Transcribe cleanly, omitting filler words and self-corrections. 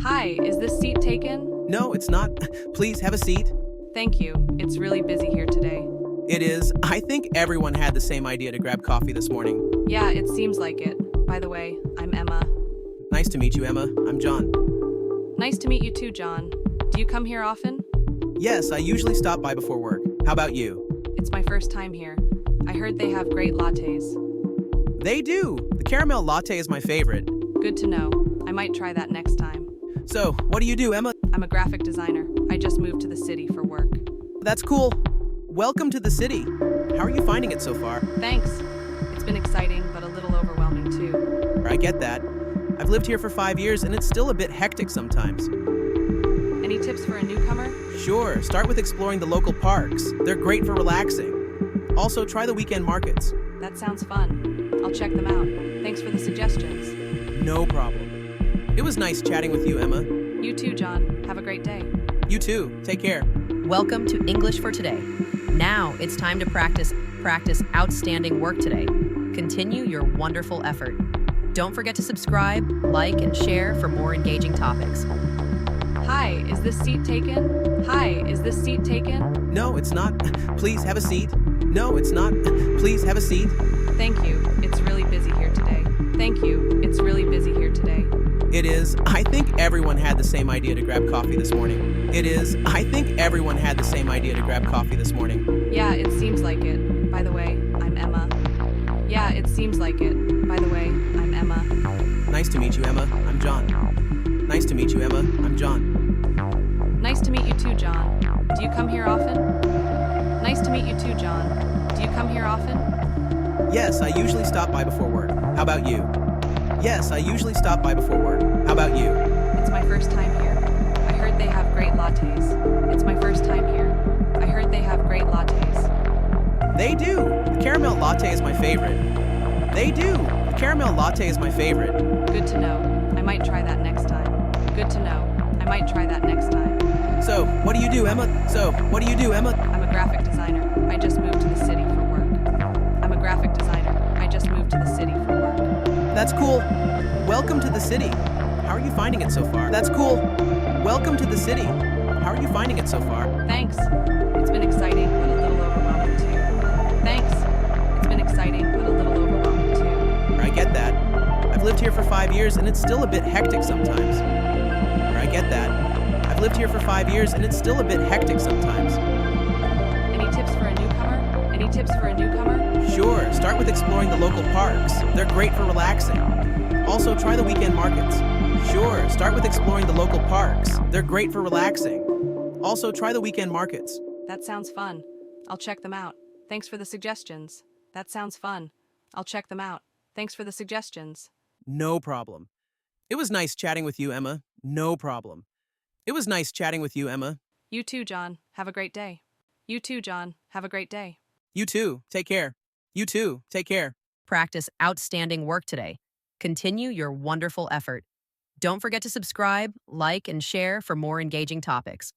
Hi, is this seat taken? No, it's not. Please have a seat. Thank you. It's really busy here today. It is. I think everyone had the same idea to grab coffee this morning. Yeah, it seems like it. By the way, I'm Emma. Nice to meet you, Emma. I'm John. Nice to meet you too, John. Do you come here often? Yes, I usually stop by before work. How about you? It's my first time here. I heard they have great lattes. They do. The caramel latte is my favorite. Good to know. I might try that next time. So, what do you do, Emma? I'm a graphic designer. I just moved to the city for work. That's cool. Welcome to the city. How are you finding it so far? Thanks. It's been exciting, but a little overwhelming too. I get that. I've lived here for 5 years and it's still a bit hectic sometimes. Any tips for a newcomer? Sure, start with exploring the local parks. They're great for relaxing. Also, try the weekend markets. That sounds fun. I'll check them out. Thanks for the suggestions. No problem. It was nice chatting with you, Emma. You too, John. Have a great day. You too. Take care. Welcome to English for Today. Now it's time to practice outstanding work today. Continue your wonderful effort. Don't forget to subscribe, like, and share for more engaging topics. Hi, is this seat taken? Hi, is this seat taken? No, it's not. Please have a seat. No, it's not. Please have a seat. Thank you. It's really busy here today. Thank you. It's really busy here today. It is. I think everyone had the same idea to grab coffee this morning. It is. I think everyone had the same idea to grab coffee this morning. Yeah, it seems like it. By the way, I'm Emma. Yeah, it seems like it. By the way, I'm Emma. Nice to meet you, Emma. I'm John. Nice to meet you, Emma. I'm John. Nice to meet you too, John. Do you come here often? Nice to meet you too, John. Do you come here often? Yes, I usually stop by before work. How about you? Yes, I usually stop by before work. How about you? It's my first time here. I heard they have great lattes. It's my first time here. I heard they have great lattes. They do. The caramel latte is my favorite. They do. The caramel latte is my favorite. Good to know. I might try that next time. Good to know. I might try that next time. So, what do you do, Emma? I'm a graphic designer. I just moved to the city for work. I'm a graphic designer. I just moved to the city for work. That's cool. Welcome to the city. How are you finding it so far? That's cool. Welcome to the city. How are you finding it so far? Thanks. It's been exciting, but a little overwhelming too. Thanks. It's been exciting, but a little overwhelming too. I get that. I've lived here for 5 years and it's still a bit hectic sometimes. I get that. I've lived here for 5 years and it's still a bit hectic sometimes. Any tips for a newcomer? Any tips for a newcomer? Sure, start with exploring the local parks. They're great for relaxing. Also, try the weekend markets. Sure, start with exploring the local parks. They're great for relaxing. Also, try the weekend markets. That sounds fun. I'll check them out. Thanks for the suggestions. That sounds fun. I'll check them out. Thanks for the suggestions. No problem. It was nice chatting with you, Emma. No problem. It was nice chatting with you, Emma. You too, John. Have a great day. You too, John. Have a great day. You too. Take care. You too. Take care. Practice outstanding work today. Continue your wonderful effort. Don't forget to subscribe, like, and share for more engaging topics.